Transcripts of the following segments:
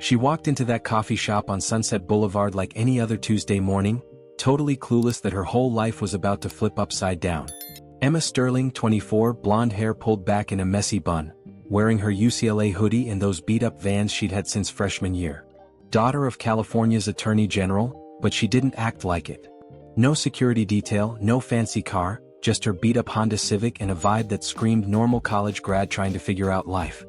She walked into that coffee shop on Sunset Boulevard like any other Tuesday morning, totally clueless that her whole life was about to flip upside down. Emma Sterling, 24, blonde hair pulled back in a messy bun, wearing her UCLA hoodie and those beat-up Vans she'd had since freshman year. Daughter of California's Attorney General, but she didn't act like it. No security detail, no fancy car, just her beat-up Honda Civic and a vibe that screamed normal college grad trying to figure out life.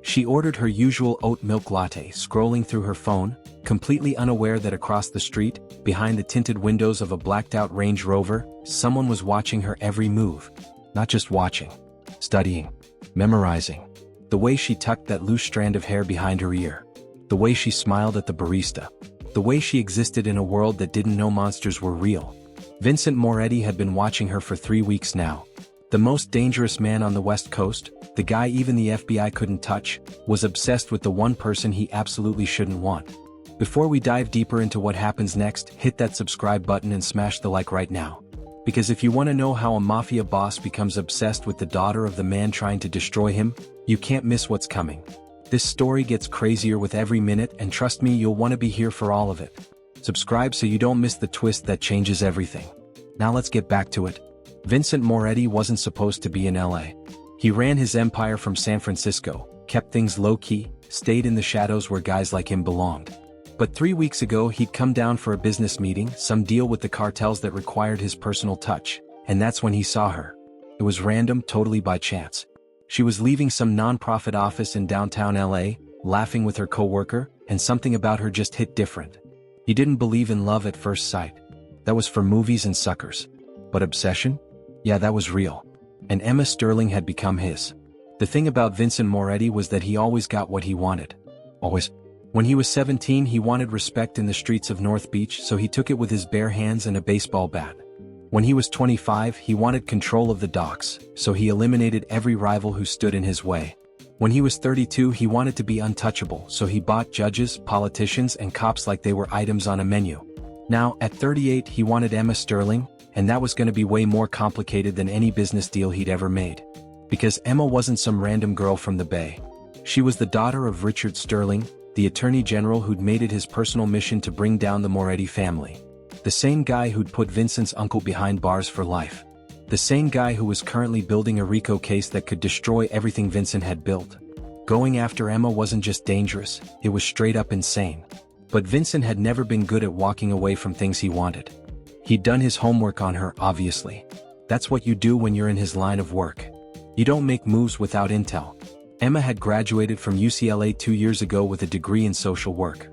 She ordered her usual oat milk latte, scrolling through her phone, completely unaware that across the street, behind the tinted windows of a blacked-out Range Rover, someone was watching her every move. Not just watching, studying, memorizing. The way she tucked that loose strand of hair behind her ear. The way she smiled at the barista. The way she existed in a world that didn't know monsters were real. Vincent Moretti had been watching her for 3 weeks now. The most dangerous man on the West Coast, the guy even the FBI couldn't touch, was obsessed with the one person he absolutely shouldn't want. Before we dive deeper into what happens next, hit that subscribe button and smash the like right now. Because if you want to know how a mafia boss becomes obsessed with the daughter of the man trying to destroy him, you can't miss what's coming. This story gets crazier with every minute, and trust me, you'll want to be here for all of it. Subscribe so you don't miss the twist that changes everything. Now let's get back to it. Vincent Moretti wasn't supposed to be in LA. He ran his empire from San Francisco, kept things low-key, stayed in the shadows where guys like him belonged. But 3 weeks ago he'd come down for a business meeting, some deal with the cartels that required his personal touch, and that's when he saw her. It was random, totally by chance. She was leaving some non-profit office in downtown LA, laughing with her coworker, and something about her just hit different. He didn't believe in love at first sight. That was for movies and suckers. But obsession? Yeah, that was real. And Emma Sterling had become his. The thing about Vincent Moretti was that he always got what he wanted. Always. When he was 17, he wanted respect in the streets of North Beach, so he took it with his bare hands and a baseball bat. When he was 25, he wanted control of the docks, so he eliminated every rival who stood in his way. When he was 32, he wanted to be untouchable, so he bought judges, politicians, and cops like they were items on a menu. Now, at 38, he wanted Emma Sterling, and that was going to be way more complicated than any business deal he'd ever made. Because Emma wasn't some random girl from the Bay. She was the daughter of Richard Sterling, the Attorney General who'd made it his personal mission to bring down the Moretti family. The same guy who'd put Vincent's uncle behind bars for life. The same guy who was currently building a RICO case that could destroy everything Vincent had built. Going after Emma wasn't just dangerous, it was straight up insane. But Vincent had never been good at walking away from things he wanted. He'd done his homework on her, obviously. That's what you do when you're in his line of work. You don't make moves without intel. Emma had graduated from UCLA 2 years ago with a degree in social work.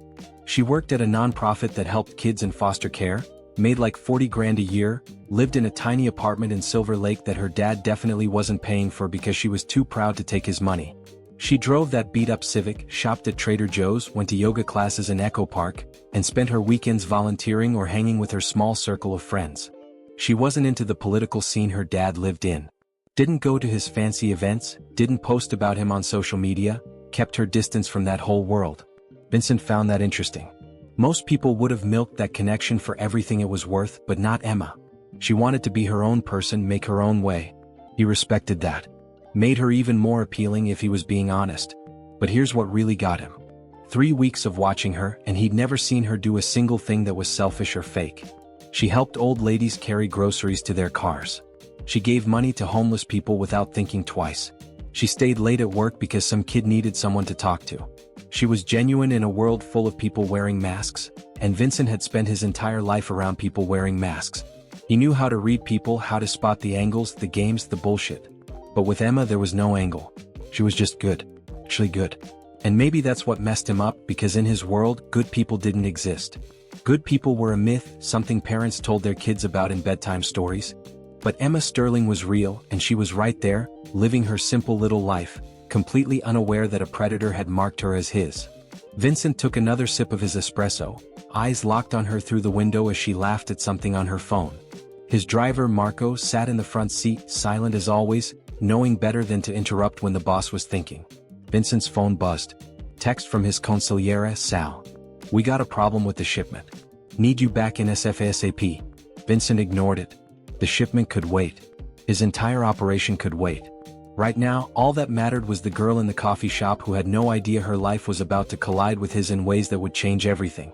She worked at a nonprofit that helped kids in foster care, made like 40 grand a year, lived in a tiny apartment in Silver Lake that her dad definitely wasn't paying for because she was too proud to take his money. She drove that beat-up Civic, shopped at Trader Joe's, went to yoga classes in Echo Park, and spent her weekends volunteering or hanging with her small circle of friends. She wasn't into the political scene her dad lived in. Didn't go to his fancy events, didn't post about him on social media, kept her distance from that whole world. Vincent found that interesting. Most people would have milked that connection for everything it was worth, but not Emma. She wanted to be her own person, make her own way. He respected that. Made her even more appealing if he was being honest. But here's what really got him. 3 weeks of watching her, and he'd never seen her do a single thing that was selfish or fake. She helped old ladies carry groceries to their cars. She gave money to homeless people without thinking twice. She stayed late at work because some kid needed someone to talk to. She was genuine in a world full of people wearing masks, and Vincent had spent his entire life around people wearing masks. He knew how to read people, how to spot the angles, the games, the bullshit. But with Emma there was no angle. She was just good. Actually good. And maybe that's what messed him up, because in his world, good people didn't exist. Good people were a myth, something parents told their kids about in bedtime stories. But Emma Sterling was real, and she was right there, living her simple little life, completely unaware that a predator had marked her as his. Vincent took another sip of his espresso, eyes locked on her through the window as she laughed at something on her phone. His driver, Marco, sat in the front seat, silent as always, knowing better than to interrupt when the boss was thinking. Vincent's phone buzzed. Text from his consigliere, Sal. We got a problem with the shipment. Need you back in SF ASAP. Vincent ignored it. The shipment could wait. His entire operation could wait. Right now, all that mattered was the girl in the coffee shop who had no idea her life was about to collide with his in ways that would change everything.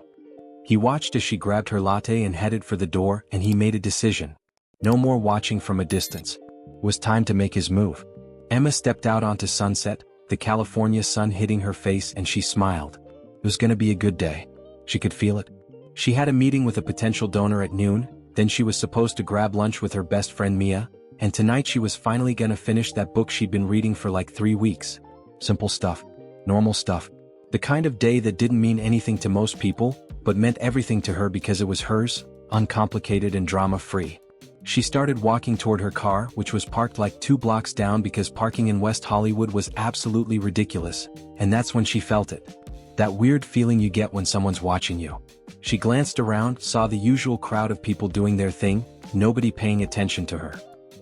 He watched as she grabbed her latte and headed for the door, and he made a decision. No more watching from a distance. It was time to make his move. Emma stepped out onto Sunset, the California sun hitting her face, and she smiled. It was gonna be a good day. She could feel it. She had a meeting with a potential donor at noon, then she was supposed to grab lunch with her best friend Mia, and tonight she was finally gonna finish that book she'd been reading for like 3 weeks. Simple stuff. Normal stuff. The kind of day that didn't mean anything to most people, but meant everything to her because it was hers, uncomplicated and drama-free. She started walking toward her car, which was parked like 2 blocks down because parking in West Hollywood was absolutely ridiculous, and that's when she felt it. That weird feeling you get when someone's watching you. She glanced around, saw the usual crowd of people doing their thing, nobody paying attention to her.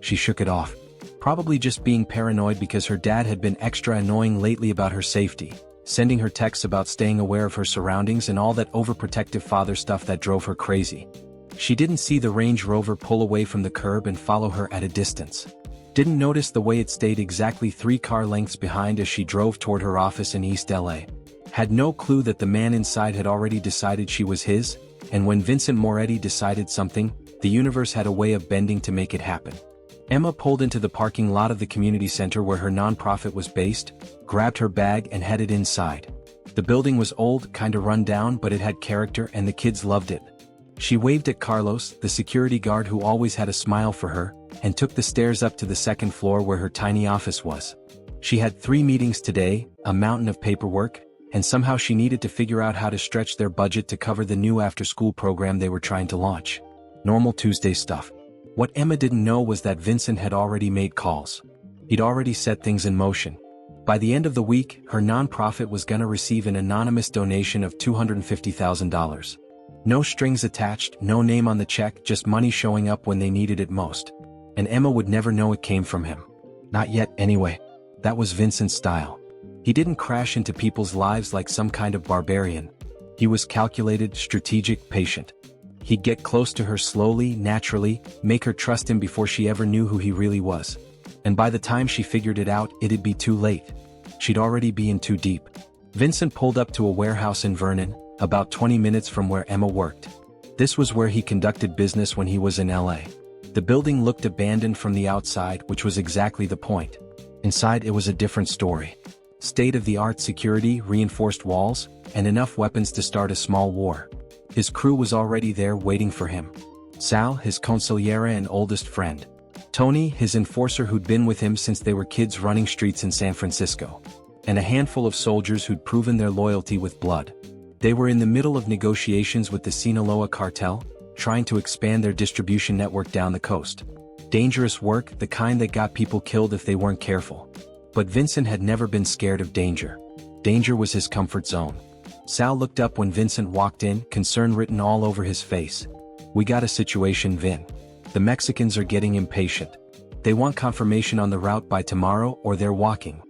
She shook it off. Probably just being paranoid because her dad had been extra annoying lately about her safety, sending her texts about staying aware of her surroundings and all that overprotective father stuff that drove her crazy. She didn't see the Range Rover pull away from the curb and follow her at a distance. Didn't notice the way it stayed exactly 3 car lengths behind as she drove toward her office in East LA. Had no clue that the man inside had already decided she was his, and when Vincent Moretti decided something, the universe had a way of bending to make it happen. Emma pulled into the parking lot of the community center where her nonprofit was based, grabbed her bag and headed inside. The building was old, kinda run down, but it had character and the kids loved it. She waved at Carlos, the security guard who always had a smile for her, and took the stairs up to the 2nd floor where her tiny office was. She had 3 meetings today, a mountain of paperwork, and somehow she needed to figure out how to stretch their budget to cover the new after-school program they were trying to launch. Normal Tuesday stuff. What Emma didn't know was that Vincent had already made calls. He'd already set things in motion. By the end of the week, her nonprofit was gonna receive an anonymous donation of $250,000. No strings attached, no name on the check, just money showing up when they needed it most. And Emma would never know it came from him. Not yet, anyway. That was Vincent's style. He didn't crash into people's lives like some kind of barbarian. He was calculated, strategic, patient. He'd get close to her slowly, naturally, make her trust him before she ever knew who he really was. And by the time she figured it out, it'd be too late. She'd already be in too deep. Vincent pulled up to a warehouse in Vernon, about 20 minutes from where Emma worked. This was where he conducted business when he was in LA. The building looked abandoned from the outside, which was exactly the point. Inside it was a different story. State-of-the-art security, reinforced walls, and enough weapons to start a small war. His crew was already there waiting for him. Sal, his consigliere and oldest friend. Tony, his enforcer who'd been with him since they were kids running streets in San Francisco. And a handful of soldiers who'd proven their loyalty with blood. They were in the middle of negotiations with the Sinaloa cartel, trying to expand their distribution network down the coast. Dangerous work, the kind that got people killed if they weren't careful. But Vincent had never been scared of danger. Danger was his comfort zone. Sal looked up when Vincent walked in, concern written all over his face. "We got a situation, Vin. The Mexicans are getting impatient. They want confirmation on the route by tomorrow or they're walking."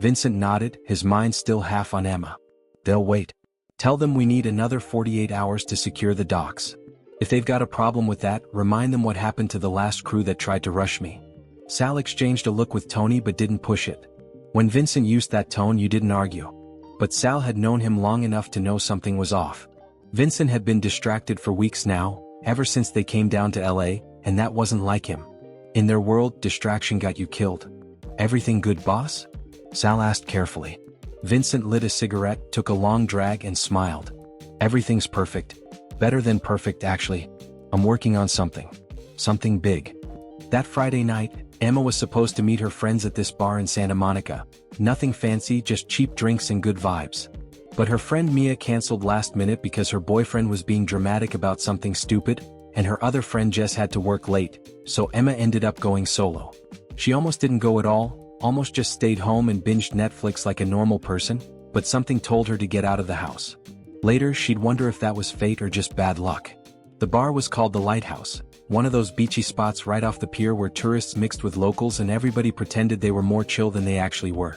Vincent nodded, his mind still half on Emma. "They'll wait. Tell them we need another 48 hours to secure the docks. If they've got a problem with that, remind them what happened to the last crew that tried to rush me." Sal exchanged a look with Tony but didn't push it. When Vincent used that tone, you didn't argue. But Sal had known him long enough to know something was off. Vincent had been distracted for weeks now, ever since they came down to LA, and that wasn't like him. In their world, distraction got you killed. "Everything good, boss?" Sal asked carefully. Vincent lit a cigarette, took a long drag and smiled. "Everything's perfect. Better than perfect, actually. I'm working on something. Something big." That Friday night, Emma was supposed to meet her friends at this bar in Santa Monica. Nothing fancy, just cheap drinks and good vibes. But her friend Mia canceled last minute because her boyfriend was being dramatic about something stupid, and her other friend Jess had to work late, so Emma ended up going solo. She almost didn't go at all, almost just stayed home and binged Netflix like a normal person, but something told her to get out of the house. Later, she'd wonder if that was fate or just bad luck. The bar was called the Lighthouse, one of those beachy spots right off the pier where tourists mixed with locals and everybody pretended they were more chill than they actually were.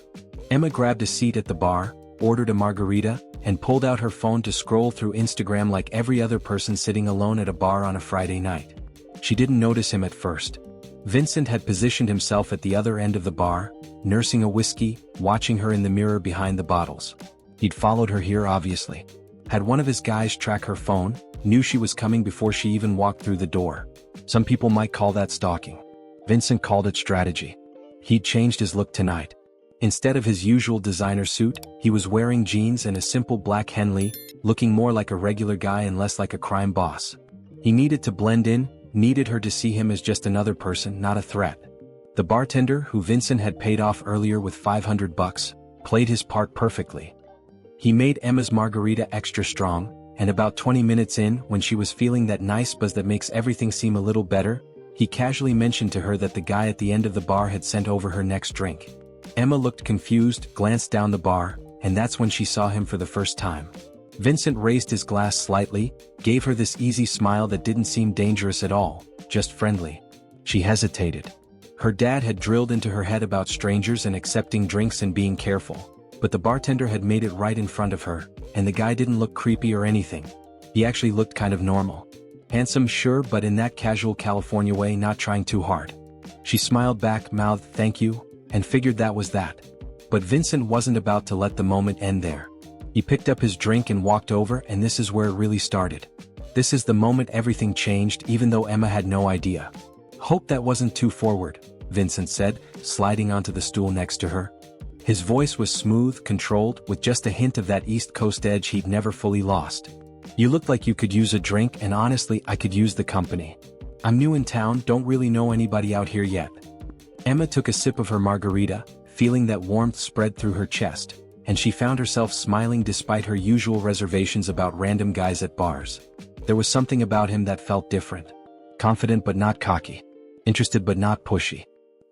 Emma grabbed a seat at the bar, ordered a margarita, and pulled out her phone to scroll through Instagram like every other person sitting alone at a bar on a Friday night. She didn't notice him at first. Vincent had positioned himself at the other end of the bar, nursing a whiskey, watching her in the mirror behind the bottles. He'd followed her here obviously. Had one of his guys track her phone, knew she was coming before she even walked through the door. Some people might call that stalking. Vincent called it strategy. He'd changed his look tonight. Instead of his usual designer suit, he was wearing jeans and a simple black Henley, looking more like a regular guy and less like a crime boss. He needed to blend in, needed her to see him as just another person, not a threat. The bartender, who Vincent had paid off earlier with $500, played his part perfectly. He made Emma's margarita extra strong, and about 20 minutes in, when she was feeling that nice buzz that makes everything seem a little better, he casually mentioned to her that the guy at the end of the bar had sent over her next drink. Emma looked confused, glanced down the bar, and that's when she saw him for the first time. Vincent raised his glass slightly, gave her this easy smile that didn't seem dangerous at all, just friendly. She hesitated. Her dad had drilled into her head about strangers and accepting drinks and being careful, but the bartender had made it right in front of her, and the guy didn't look creepy or anything. He actually looked kind of normal. Handsome, sure, but in that casual California way, not trying too hard. She smiled back, mouthed thank you, and figured that was that. But Vincent wasn't about to let the moment end there. He picked up his drink and walked over, and this is where it really started. This is the moment everything changed, even though Emma had no idea. "Hope that wasn't too forward," Vincent said, sliding onto the stool next to her. His voice was smooth, controlled, with just a hint of that East Coast edge he'd never fully lost. "You looked like you could use a drink, and honestly, I could use the company. I'm new in town, don't really know anybody out here yet." Emma took a sip of her margarita, feeling that warmth spread through her chest, and she found herself smiling despite her usual reservations about random guys at bars. There was something about him that felt different. Confident but not cocky. Interested but not pushy.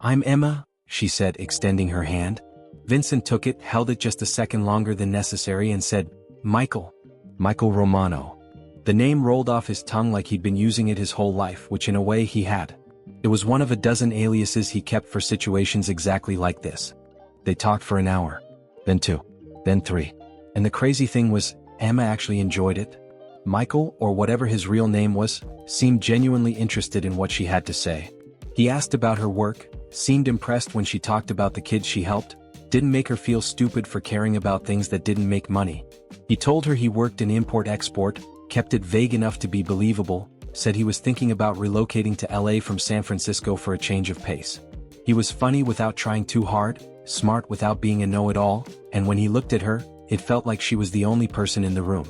"I'm Emma," she said, extending her hand. Vincent took it, held it just a second longer than necessary and said, "Michael. Michael Romano." The name rolled off his tongue like he'd been using it his whole life, which in a way he had. It was one of a dozen aliases he kept for situations exactly like this. They talked for an hour. Then 2. Then 3. And the crazy thing was, Emma actually enjoyed it. Michael, or whatever his real name was, seemed genuinely interested in what she had to say. He asked about her work, seemed impressed when she talked about the kids she helped, didn't make her feel stupid for caring about things that didn't make money. He told her he worked in import-export, kept it vague enough to be believable, said he was thinking about relocating to LA from San Francisco for a change of pace. He was funny without trying too hard, smart without being a know-it-all, and when he looked at her, it felt like she was the only person in the room.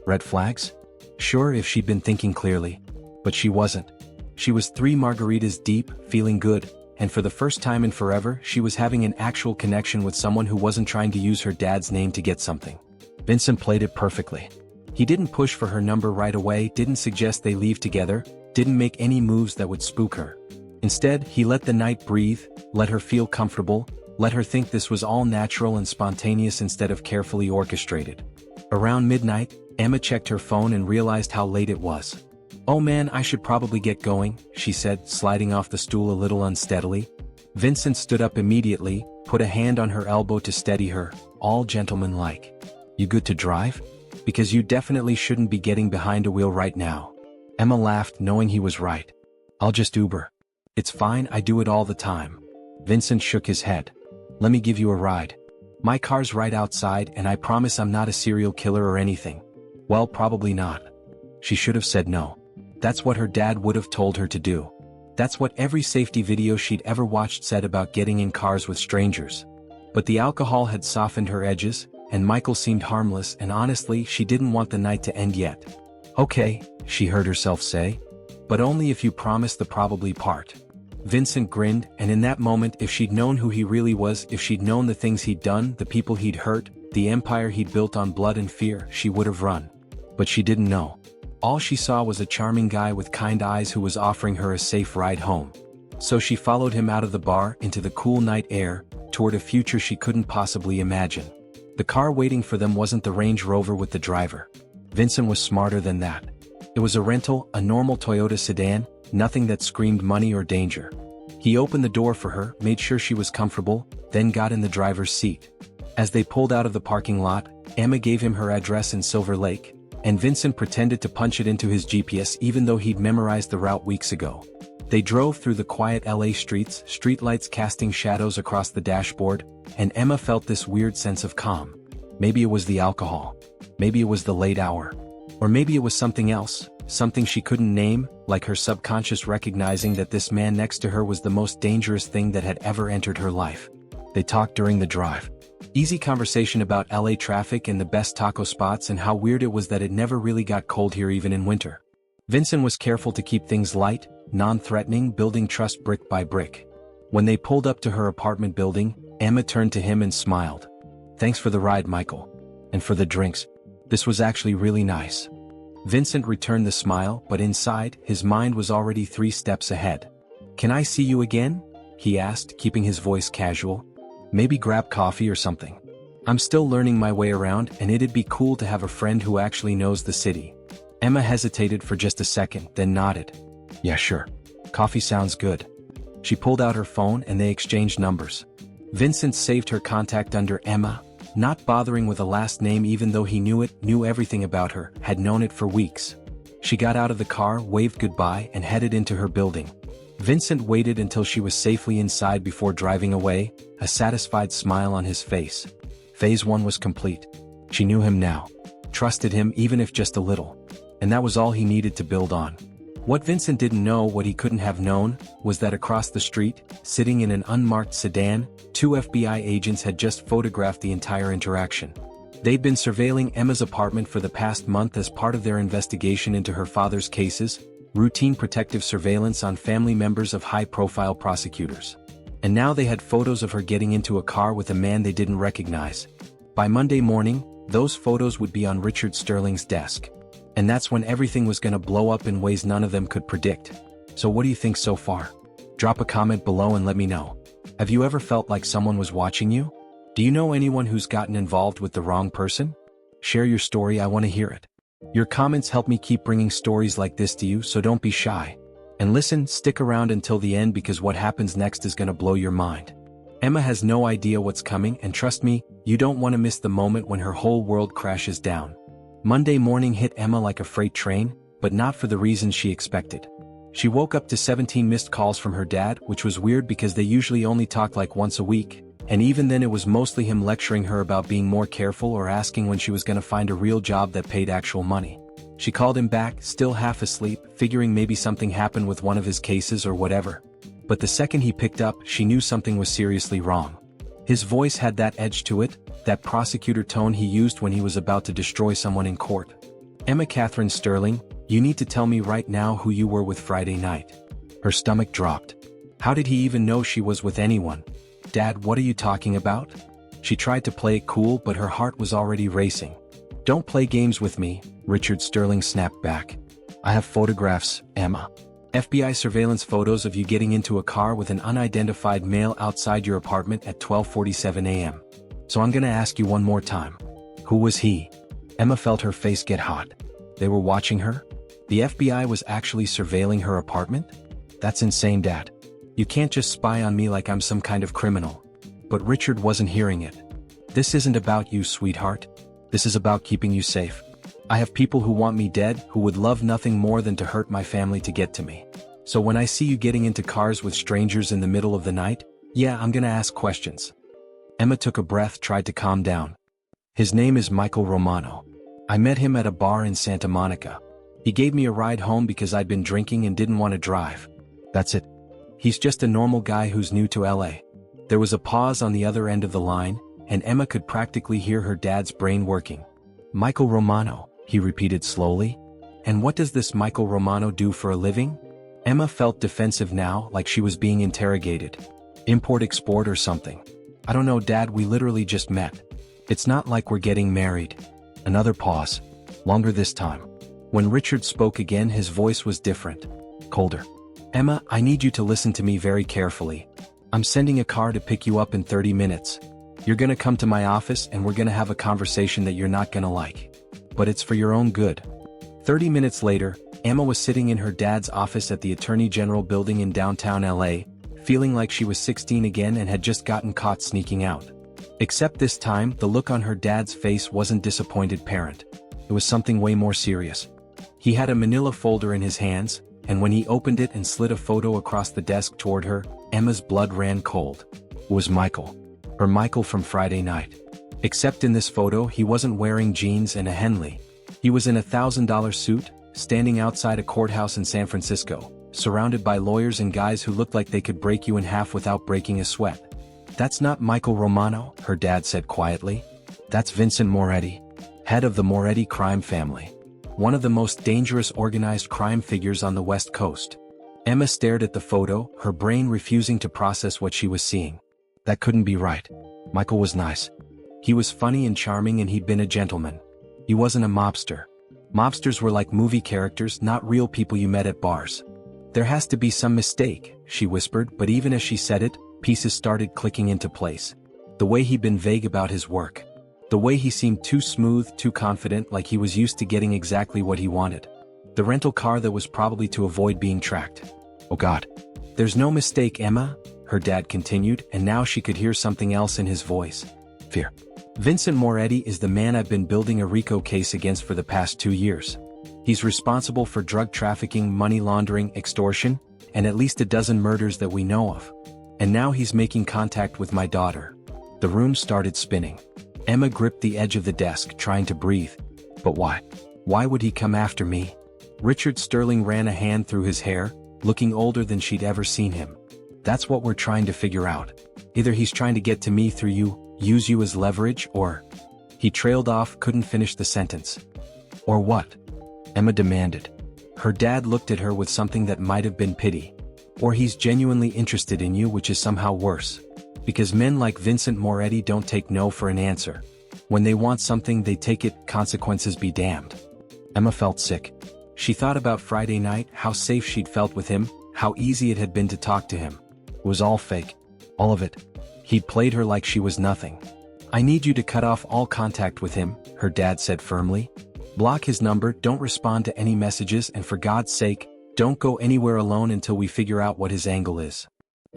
Red flags? Sure, if she'd been thinking clearly. But she wasn't. She was 3 margaritas deep, feeling good, and for the first time in forever, she was having an actual connection with someone who wasn't trying to use her dad's name to get something. Vincent played it perfectly. He didn't push for her number right away, didn't suggest they leave together, didn't make any moves that would spook her. Instead, he let the night breathe, let her feel comfortable, let her think this was all natural and spontaneous instead of carefully orchestrated. Around midnight, Emma checked her phone and realized how late it was. "Oh man, I should probably get going," she said, sliding off the stool a little unsteadily. Vincent stood up immediately, put a hand on her elbow to steady her, all gentlemanlike. "You good to drive? Because you definitely shouldn't be getting behind a wheel right now." Emma laughed, knowing he was right. "I'll just Uber." "It's fine, I do it all the time." Vincent shook his head. "Let me give you a ride. My car's right outside, and I promise I'm not a serial killer or anything." "Well, probably not." She should have said no. That's what her dad would have told her to do. That's what every safety video she'd ever watched said about getting in cars with strangers. But the alcohol had softened her edges, and Michael seemed harmless, and honestly, she didn't want the night to end yet. "Okay," she heard herself say. "But only if you promise the probably part." Vincent grinned, and in that moment, if she'd known who he really was, if she'd known the things he'd done, the people he'd hurt, the empire he'd built on blood and fear, she would have run. But she didn't know. All she saw was a charming guy with kind eyes who was offering her a safe ride home. So she followed him out of the bar, into the cool night air, toward a future she couldn't possibly imagine. The car waiting for them wasn't the Range Rover with the driver. Vincent was smarter than that. It was a rental, a normal Toyota sedan, nothing that screamed money or danger. He opened the door for her, made sure she was comfortable, then got in the driver's seat. As they pulled out of the parking lot, Emma gave him her address in Silver Lake, and Vincent pretended to punch it into his GPS even though he'd memorized the route weeks ago. They drove through the quiet LA streets, streetlights casting shadows across the dashboard, and Emma felt this weird sense of calm. Maybe it was the alcohol. Maybe it was the late hour. Or maybe it was something else, something she couldn't name, like her subconscious recognizing that this man next to her was the most dangerous thing that had ever entered her life. They talked during the drive. Easy conversation about LA traffic and the best taco spots and how weird it was that it never really got cold here even in winter. Vincent was careful to keep things light, non-threatening, building trust brick by brick. When they pulled up to her apartment building, Emma turned to him and smiled. "Thanks for the ride, Michael. And for the drinks. This was actually really nice." Vincent returned the smile, but inside, his mind was already 3 steps ahead. "Can I see you again?" he asked, keeping his voice casual. "Maybe grab coffee or something. I'm still learning my way around and it'd be cool to have a friend who actually knows the city." Emma hesitated for just a second, then nodded. "Yeah, sure. Coffee sounds good." She pulled out her phone and they exchanged numbers. Vincent saved her contact under Emma, not bothering with a last name even though he knew everything about her, had known it for weeks. She got out of the car, waved goodbye, and headed into her building. Vincent waited until she was safely inside before driving away, a satisfied smile on his face. Phase 1 was complete. She knew him now. Trusted him even if just a little. And that was all he needed to build on. What Vincent didn't know, what he couldn't have known, was that across the street, sitting in an unmarked sedan, 2 FBI agents had just photographed the entire interaction. They'd been surveilling Emma's apartment for the past month as part of their investigation into her father's cases, routine protective surveillance on family members of high-profile prosecutors. And now they had photos of her getting into a car with a man they didn't recognize. By Monday morning, those photos would be on Richard Sterling's desk. And that's when everything was gonna blow up in ways none of them could predict. So what do you think so far? Drop a comment below and let me know. Have you ever felt like someone was watching you? Do you know anyone who's gotten involved with the wrong person? Share your story, I want to hear it. Your comments help me keep bringing stories like this to you, so don't be shy. And listen, stick around until the end because what happens next is gonna blow your mind. Emma has no idea what's coming, and trust me, you don't want to miss the moment when her whole world crashes down. Monday morning hit Emma like a freight train, but not for the reasons she expected. She woke up to 17 missed calls from her dad, which was weird because they usually only talk like once a week, and even then it was mostly him lecturing her about being more careful or asking when she was gonna find a real job that paid actual money. She called him back, still half asleep, figuring maybe something happened with one of his cases or whatever. But the second he picked up, she knew something was seriously wrong. His voice had that edge to it, that prosecutor tone he used when he was about to destroy someone in court. "Emma Catherine Sterling, you need to tell me right now who you were with Friday night." Her stomach dropped. How did he even know she was with anyone? "Dad, what are you talking about?" She tried to play it cool, but her heart was already racing. "Don't play games with me," Richard Sterling snapped back. "I have photographs, Emma. FBI surveillance photos of you getting into a car with an unidentified male outside your apartment at 12:47 a.m. So I'm gonna ask you one more time. Who was he?" Emma felt her face get hot. They were watching her? The FBI was actually surveilling her apartment? That's insane, Dad. You can't just spy on me like I'm some kind of criminal. But Richard wasn't hearing it. "This isn't about you, sweetheart. This is about keeping you safe. I have people who want me dead, who would love nothing more than to hurt my family to get to me. So when I see you getting into cars with strangers in the middle of the night, yeah, I'm gonna ask questions." Emma took a breath, tried to calm down. "His name is Michael Romano. I met him at a bar in Santa Monica. He gave me a ride home because I'd been drinking and didn't want to drive. That's it. He's just a normal guy who's new to LA." There was a pause on the other end of the line, and Emma could practically hear her dad's brain working. "Michael Romano," he repeated slowly. "And what does this Michael Romano do for a living?" Emma felt defensive now, like she was being interrogated. "Import-export or something?" "I don't know, Dad, we literally just met. It's not like we're getting married." Another pause. Longer this time. When Richard spoke again, his voice was different. Colder. "Emma, I need you to listen to me very carefully. I'm sending a car to pick you up in 30 minutes. You're gonna come to my office and we're gonna have a conversation that you're not gonna like. But it's for your own good." 30 minutes later, Emma was sitting in her dad's office at the Attorney General building in downtown LA, feeling like she was 16 again and had just gotten caught sneaking out. Except this time, the look on her dad's face wasn't disappointed parent. It was something way more serious. He had a manila folder in his hands, and when he opened it and slid a photo across the desk toward her, Emma's blood ran cold. It was Michael. Her Michael from Friday night. Except in this photo he wasn't wearing jeans and a Henley. He was in a $1,000 suit, standing outside a courthouse in San Francisco, surrounded by lawyers and guys who looked like they could break you in half without breaking a sweat. "That's not Michael Romano," her dad said quietly. "That's Vincent Moretti, head of the Moretti crime family. One of the most dangerous organized crime figures on the West Coast." Emma stared at the photo, her brain refusing to process what she was seeing. That couldn't be right. Michael was nice. He was funny and charming, and he'd been a gentleman. He wasn't a mobster. Mobsters were like movie characters, not real people you met at bars. "There has to be some mistake," she whispered, but even as she said it, pieces started clicking into place. The way he'd been vague about his work. The way he seemed too smooth, too confident, like he was used to getting exactly what he wanted. The rental car that was probably to avoid being tracked. "Oh God. There's no mistake, Emma," her dad continued, and now she could hear something else in his voice. Fear. "Vincent Moretti is the man I've been building a RICO case against for the past 2 years. He's responsible for drug trafficking, money laundering, extortion, and at least a dozen murders that we know of. And now he's making contact with my daughter." The room started spinning. Emma gripped the edge of the desk, trying to breathe. But why? Why would he come after me? Richard Sterling ran a hand through his hair, looking older than she'd ever seen him. "That's what we're trying to figure out. Either he's trying to get to me through you, use you as leverage, or..." He trailed off, couldn't finish the sentence. "Or what?" Emma demanded. Her dad looked at her with something that might have been pity. "Or he's genuinely interested in you, which is somehow worse. Because men like Vincent Moretti don't take no for an answer. When they want something they take it, consequences be damned." Emma felt sick. She thought about Friday night, how safe she'd felt with him, how easy it had been to talk to him. It was all fake. All of it. He'd played her like she was nothing. "I need you to cut off all contact with him," her dad said firmly. "Block his number, don't respond to any messages, and for God's sake, don't go anywhere alone until we figure out what his angle is.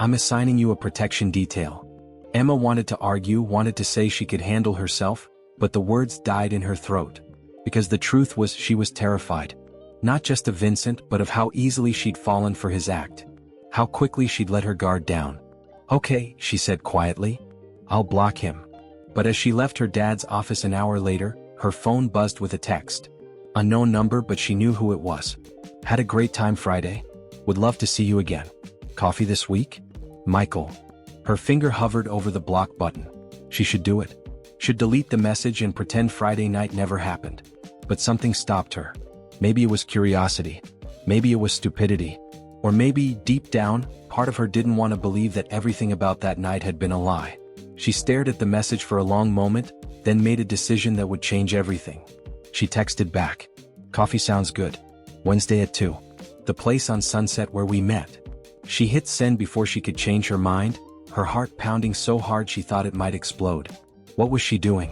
I'm assigning you a protection detail." Emma wanted to argue, wanted to say she could handle herself, but the words died in her throat. Because the truth was she was terrified. Not just of Vincent, but of how easily she'd fallen for his act. How quickly she'd let her guard down. "Okay," she said quietly. "I'll block him." But as she left her dad's office an hour later, her phone buzzed with a text. Unknown number, but she knew who it was. "Had a great time Friday. Would love to see you again. Coffee this week? Michael." Her finger hovered over the block button. She should do it. Should delete the message and pretend Friday night never happened. But something stopped her. Maybe it was curiosity. Maybe it was stupidity. Or maybe, deep down, part of her didn't want to believe that everything about that night had been a lie. She stared at the message for a long moment, then made a decision that would change everything. She texted back. "Coffee sounds good. Wednesday at 2. The place on Sunset where we met." She hit send before she could change her mind, her heart pounding so hard she thought it might explode. What was she doing?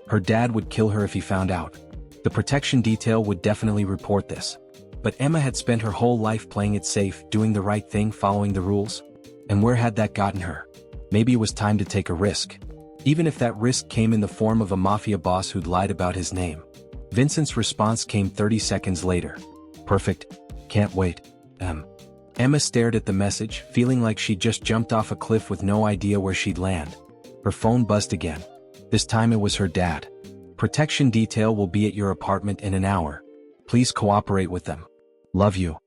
Her dad would kill her if he found out. The protection detail would definitely report this. But Emma had spent her whole life playing it safe, doing the right thing, following the rules. And where had that gotten her? Maybe it was time to take a risk. Even if that risk came in the form of a mafia boss who'd lied about his name. Vincent's response came 30 seconds later. "Perfect. Can't wait. Emma stared at the message, feeling like she'd just jumped off a cliff with no idea where she'd land. Her phone buzzed again. This time it was her dad. "Protection detail will be at your apartment in an hour. Please cooperate with them. Love you."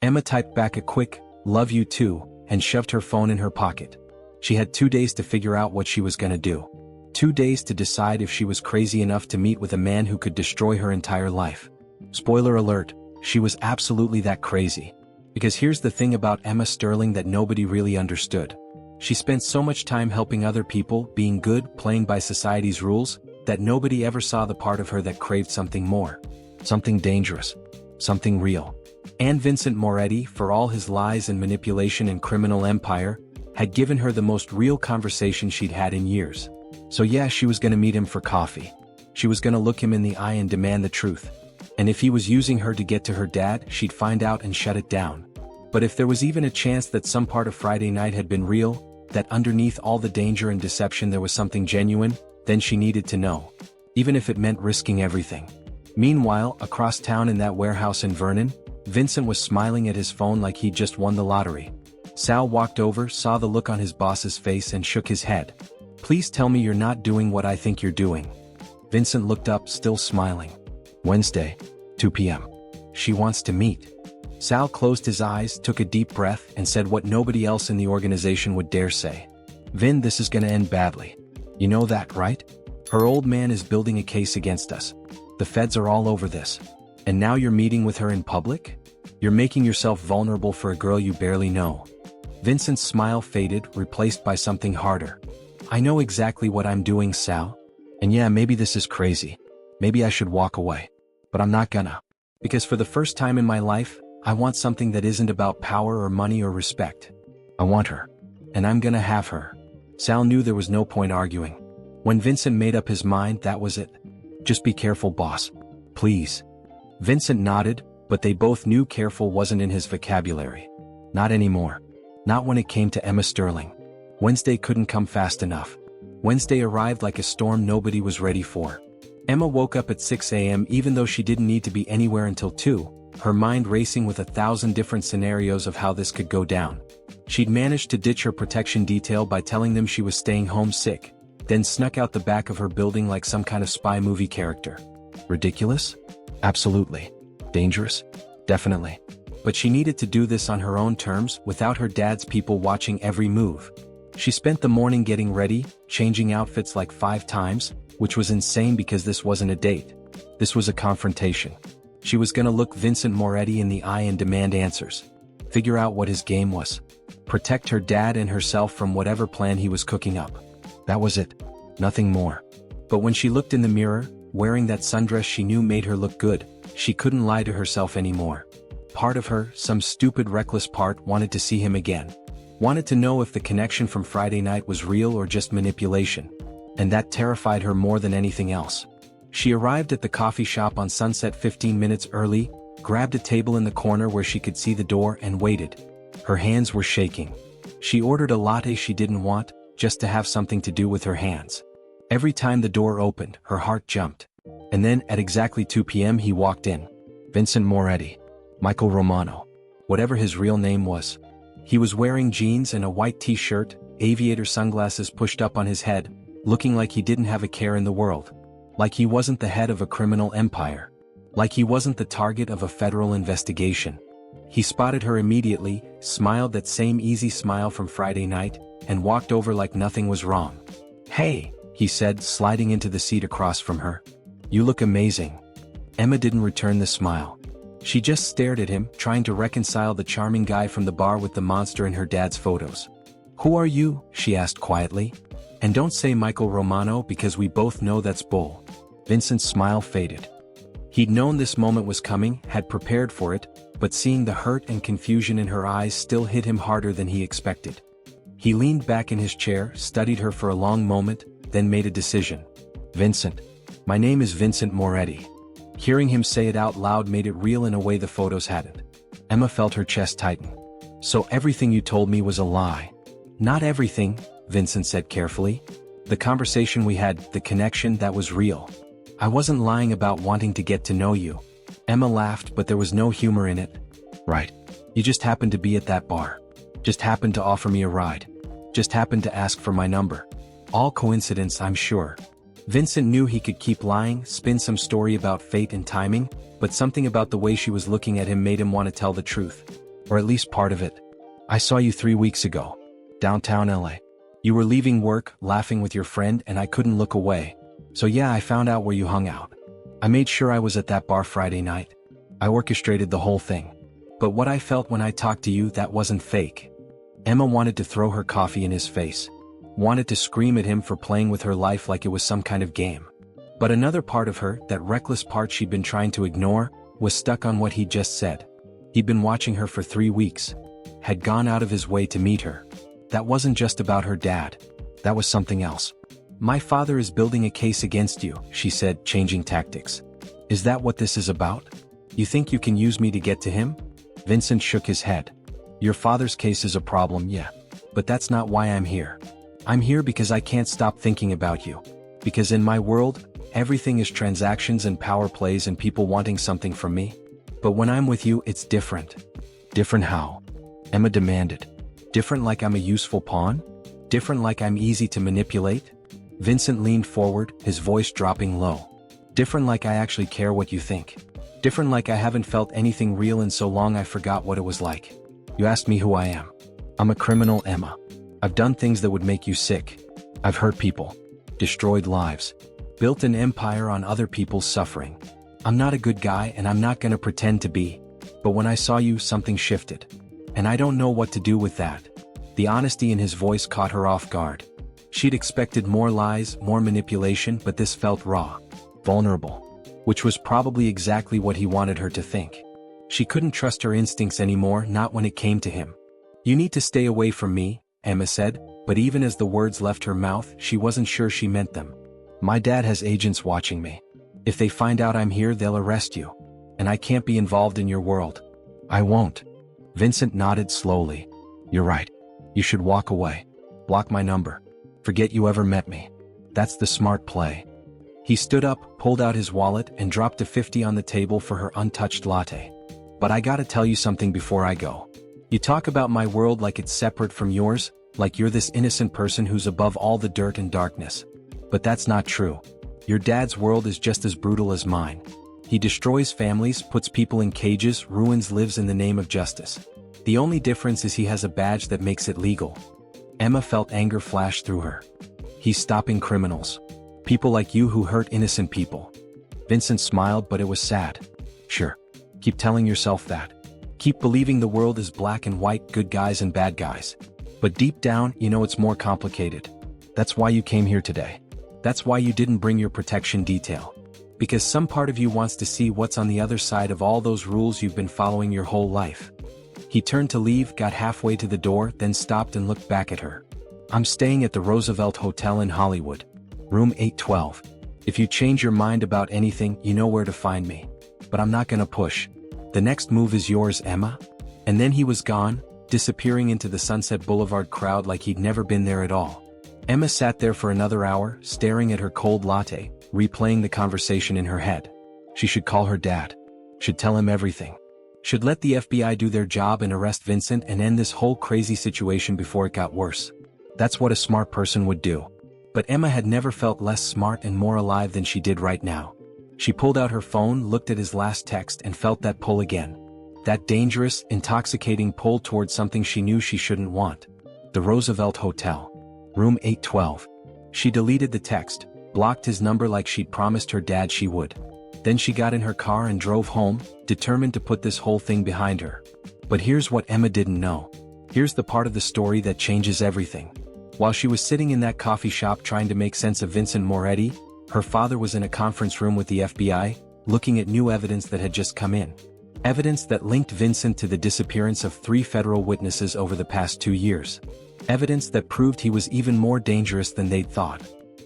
Emma typed back a quick, "Love you too," and shoved her phone in her pocket. She had 2 days to figure out what she was gonna do. 2 days to decide if she was crazy enough to meet with a man who could destroy her entire life. Spoiler alert, she was absolutely that crazy. Because here's the thing about Emma Sterling that nobody really understood. She spent so much time helping other people, being good, playing by society's rules, that nobody ever saw the part of her that craved something more. Something dangerous. Something real. And Vincent Moretti, for all his lies and manipulation and criminal empire, had given her the most real conversation she'd had in years. So yeah, she was gonna meet him for coffee. She was gonna look him in the eye and demand the truth. And if he was using her to get to her dad, she'd find out and shut it down. But if there was even a chance that some part of Friday night had been real, that underneath all the danger and deception there was something genuine, then she needed to know. Even if it meant risking everything. Meanwhile, across town in that warehouse in Vernon, Vincent was smiling at his phone like he'd just won the lottery. Sal walked over, saw the look on his boss's face and shook his head. "Please tell me you're not doing what I think you're doing." Vincent looked up, still smiling. "Wednesday, 2 p.m. She wants to meet." Sal closed his eyes, took a deep breath, and said what nobody else in the organization would dare say. "Vin, this is gonna end badly. You know that, right? Her old man is building a case against us. The feds are all over this. And now you're meeting with her in public? You're making yourself vulnerable for a girl you barely know." Vincent's smile faded, replaced by something harder. "I know exactly what I'm doing, Sal. And yeah, maybe this is crazy. Maybe I should walk away. But I'm not gonna. Because for the first time in my life, I want something that isn't about power or money or respect. I want her. And I'm gonna have her." Sal knew there was no point arguing. When Vincent made up his mind, that was it. "Just be careful, boss. Please." Vincent nodded, but they both knew careful wasn't in his vocabulary. Not anymore. Not when it came to Emma Sterling. Wednesday couldn't come fast enough. Wednesday arrived like a storm nobody was ready for. Emma woke up at 6 a.m. even though she didn't need to be anywhere until 2, her mind racing with 1,000 different scenarios of how this could go down. She'd managed to ditch her protection detail by telling them she was staying home sick, then snuck out the back of her building like some kind of spy movie character. Ridiculous? Absolutely. Dangerous? Definitely. But she needed to do this on her own terms, without her dad's people watching every move. She spent the morning getting ready, changing outfits like 5 times, which was insane because this wasn't a date. This was a confrontation. She was gonna look Vincent Moretti in the eye and demand answers. Figure out what his game was. Protect her dad and herself from whatever plan he was cooking up. That was it. Nothing more. But when she looked in the mirror, wearing that sundress she knew made her look good, she couldn't lie to herself anymore. Part of her, some stupid reckless part, wanted to see him again. Wanted to know if the connection from Friday night was real or just manipulation. And that terrified her more than anything else. She arrived at the coffee shop on Sunset 15 minutes early, grabbed a table in the corner where she could see the door and waited. Her hands were shaking. She ordered a latte she didn't want, just to have something to do with her hands. Every time the door opened, her heart jumped. And then, at exactly 2 p.m. he walked in. Vincent Moretti. Michael Romano. Whatever his real name was. He was wearing jeans and a white t-shirt, aviator sunglasses pushed up on his head, looking like he didn't have a care in the world. Like he wasn't the head of a criminal empire. Like he wasn't the target of a federal investigation. He spotted her immediately, smiled that same easy smile from Friday night, and walked over like nothing was wrong. "Hey," he said, sliding into the seat across from her. "You look amazing." Emma didn't return the smile. She just stared at him, trying to reconcile the charming guy from the bar with the monster in her dad's photos. "Who are you?" she asked quietly. "And don't say Michael Romano because we both know that's bull." Vincent's smile faded. He'd known this moment was coming, had prepared for it, but seeing the hurt and confusion in her eyes still hit him harder than he expected. He leaned back in his chair, studied her for a long moment, then made a decision. "Vincent. My name is Vincent Moretti." Hearing him say it out loud made it real in a way the photos hadn't. Emma felt her chest tighten. "So everything you told me was a lie?" "Not everything," Vincent said carefully. "The conversation we had, the connection, that was real. I wasn't lying about wanting to get to know you." Emma laughed, but there was no humor in it. "Right. You just happened to be at that bar. Just happened to offer me a ride. Just happened to ask for my number. All coincidence, I'm sure." Vincent knew he could keep lying, spin some story about fate and timing, but something about the way she was looking at him made him want to tell the truth. Or at least part of it. "I saw you 3 weeks ago. Downtown LA. You were leaving work, laughing with your friend, and I couldn't look away. So yeah, I found out where you hung out. I made sure I was at that bar Friday night. I orchestrated the whole thing. But what I felt when I talked to you, that wasn't fake." Emma wanted to throw her coffee in his face. Wanted to scream at him for playing with her life like it was some kind of game. But another part of her, that reckless part she'd been trying to ignore, was stuck on what he'd just said. He'd been watching her for 3 weeks. Had gone out of his way to meet her. That wasn't just about her dad. That was something else. "My father is building a case against you," she said, changing tactics. "Is that what this is about? You think you can use me to get to him?" Vincent shook his head. "Your father's case is a problem, yeah. But that's not why I'm here. I'm here because I can't stop thinking about you. Because in my world, everything is transactions and power plays and people wanting something from me. But when I'm with you, it's different. Different how? Emma demanded. Different like I'm a useful pawn? Different like I'm easy to manipulate? Vincent leaned forward, his voice dropping low. Different like I actually care what you think. Different like I haven't felt anything real in so long I forgot what it was like. You asked me who I am. I'm a criminal, Emma. I've done things that would make you sick. I've hurt people. Destroyed lives. Built an empire on other people's suffering. I'm not a good guy and I'm not gonna pretend to be. But when I saw you, something shifted. And I don't know what to do with that. The honesty in his voice caught her off guard. She'd expected more lies, more manipulation, but this felt raw. Vulnerable. Which was probably exactly what he wanted her to think. She couldn't trust her instincts anymore, not when it came to him. You need to stay away from me, Emma said, but even as the words left her mouth, she wasn't sure she meant them. My dad has agents watching me. If they find out I'm here, they'll arrest you. And I can't be involved in your world. I won't. Vincent nodded slowly. You're right. You should walk away. Block my number. Forget you ever met me. That's the smart play. He stood up, pulled out his wallet, and dropped a 50 on the table for her untouched latte. But I gotta tell you something before I go. You talk about my world like it's separate from yours, like you're this innocent person who's above all the dirt and darkness. But that's not true. Your dad's world is just as brutal as mine. He destroys families, puts people in cages, ruins lives in the name of justice. The only difference is he has a badge that makes it legal. Emma felt anger flash through her. He's stopping criminals. People like you who hurt innocent people. Vincent smiled, but it was sad. Sure. Keep telling yourself that. Keep believing the world is black and white, good guys and bad guys. But deep down, you know it's more complicated. That's why you came here today. That's why you didn't bring your protection detail. Because some part of you wants to see what's on the other side of all those rules you've been following your whole life. He turned to leave, got halfway to the door, then stopped and looked back at her. I'm staying at the Roosevelt Hotel in Hollywood. Room 812. If you change your mind about anything, you know where to find me. But I'm not gonna push. The next move is yours, Emma. And then he was gone, disappearing into the Sunset Boulevard crowd like he'd never been there at all. Emma sat there for another hour, staring at her cold latte, replaying the conversation in her head. She should call her dad. Should tell him everything. Should let the FBI do their job and arrest Vincent and end this whole crazy situation before it got worse. That's what a smart person would do. But Emma had never felt less smart and more alive than she did right now. She pulled out her phone, looked at his last text, and felt that pull again. That dangerous, intoxicating pull towards something she knew she shouldn't want. The Roosevelt Hotel. Room 812. She deleted the text, blocked his number like she'd promised her dad she would. Then she got in her car and drove home, determined to put this whole thing behind her. But here's what Emma didn't know. Here's the part of the story that changes everything. While she was sitting in that coffee shop trying to make sense of Vincent Moretti, her father was in a conference room with the FBI, looking at new evidence that had just come in. Evidence that linked Vincent to the disappearance of 3 federal witnesses over the past 2 years. Evidence that proved he was even more dangerous than they'd thought.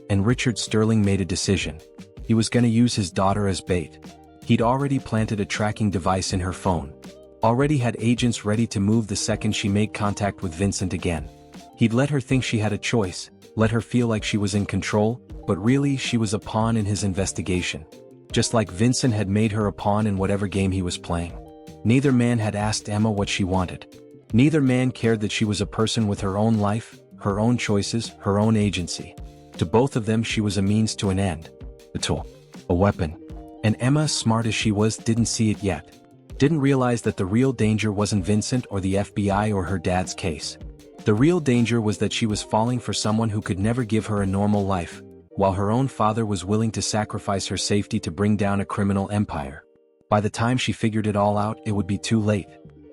And Richard Sterling made a decision. He was gonna use his daughter as bait. He'd already planted a tracking device in her phone. Already had agents ready to move the second she made contact with Vincent again. He'd let her think she had a choice, let her feel like she was in control, but really she was a pawn in his investigation. Just like Vincent had made her a pawn in whatever game he was playing. Neither man had asked Emma what she wanted. Neither man cared that she was a person with her own life, her own choices, her own agency. To both of them she was a means to an end. A tool. A weapon. And Emma, smart as she was, didn't see it yet. Didn't realize that the real danger wasn't Vincent or the FBI or her dad's case. The real danger was that she was falling for someone who could never give her a normal life, while her own father was willing to sacrifice her safety to bring down a criminal empire. By the time she figured it all out, it would be too late.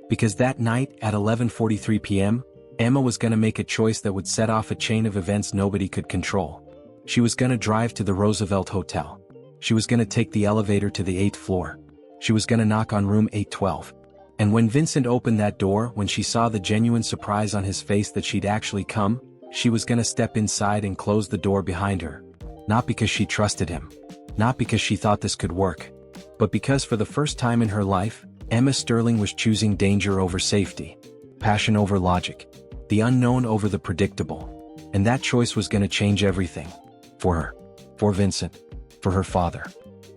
Because that night, at 11:43 p.m., Emma was gonna make a choice that would set off a chain of events nobody could control. She was gonna drive to the Roosevelt Hotel. She was gonna take the elevator to the 8th floor. She was gonna knock on room 812. And when Vincent opened that door, when she saw the genuine surprise on his face that she'd actually come, she was gonna step inside and close the door behind her. Not because she trusted him. Not because she thought this could work. But because for the first time in her life, Emma Sterling was choosing danger over safety. Passion over logic. The unknown over the predictable. And that choice was gonna change everything. For her. For Vincent. For her father.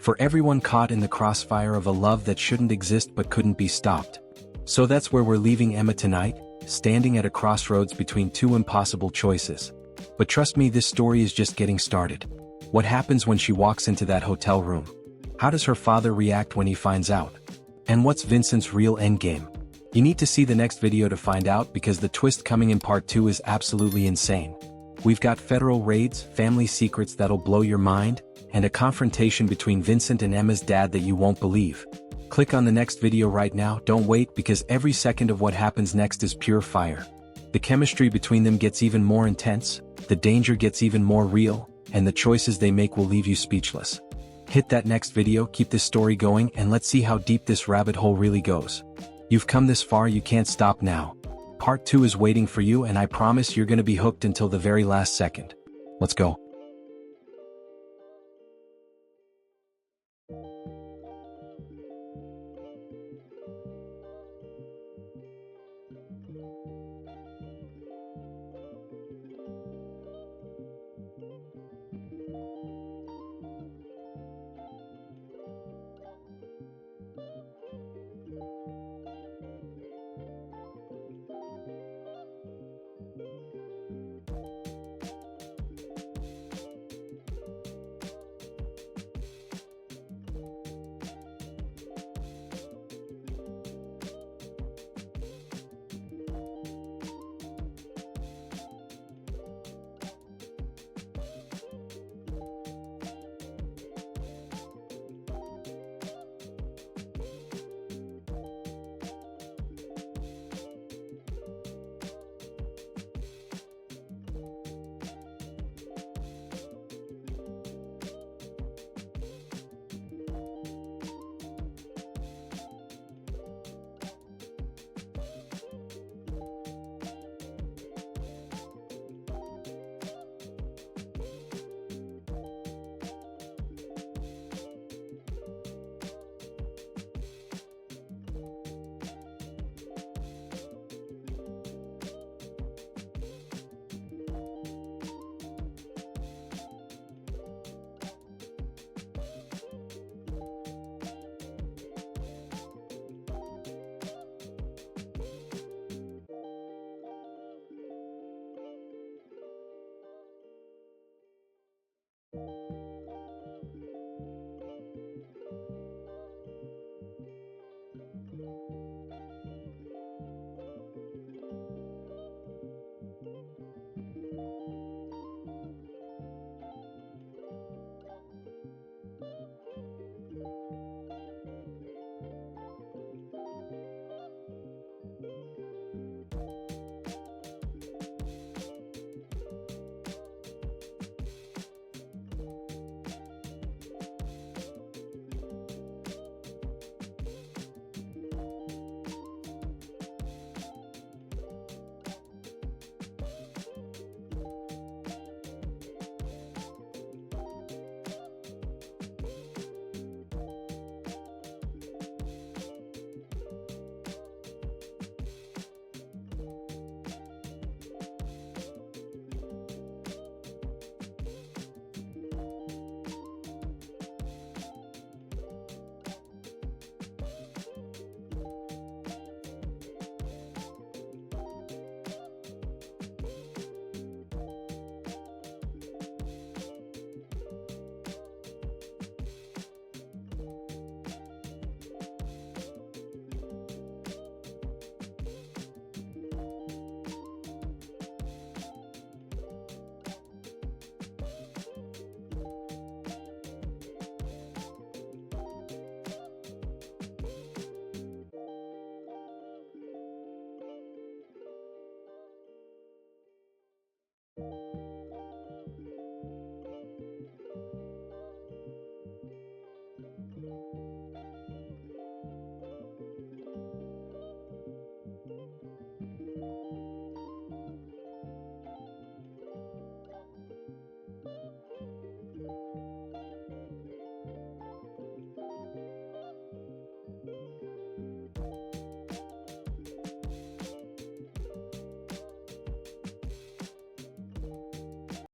For everyone caught in the crossfire of a love that shouldn't exist but couldn't be stopped. So that's where we're leaving Emma tonight, standing at a crossroads between two impossible choices. But trust me, this story is just getting started. What happens when she walks into that hotel room? How does her father react when he finds out? And what's Vincent's real endgame? You need to see the next video to find out, because the twist coming in part 2 is absolutely insane. We've got federal raids, family secrets that'll blow your mind, and a confrontation between Vincent and Emma's dad that you won't believe. Click on the next video right now, don't wait, because every second of what happens next is pure fire. The chemistry between them gets even more intense, the danger gets even more real, and the choices they make will leave you speechless. Hit that next video, keep this story going, and let's see how deep this rabbit hole really goes. You've come this far, you can't stop now. Part 2 is waiting for you, and I promise you're gonna be hooked until the very last second. Let's go.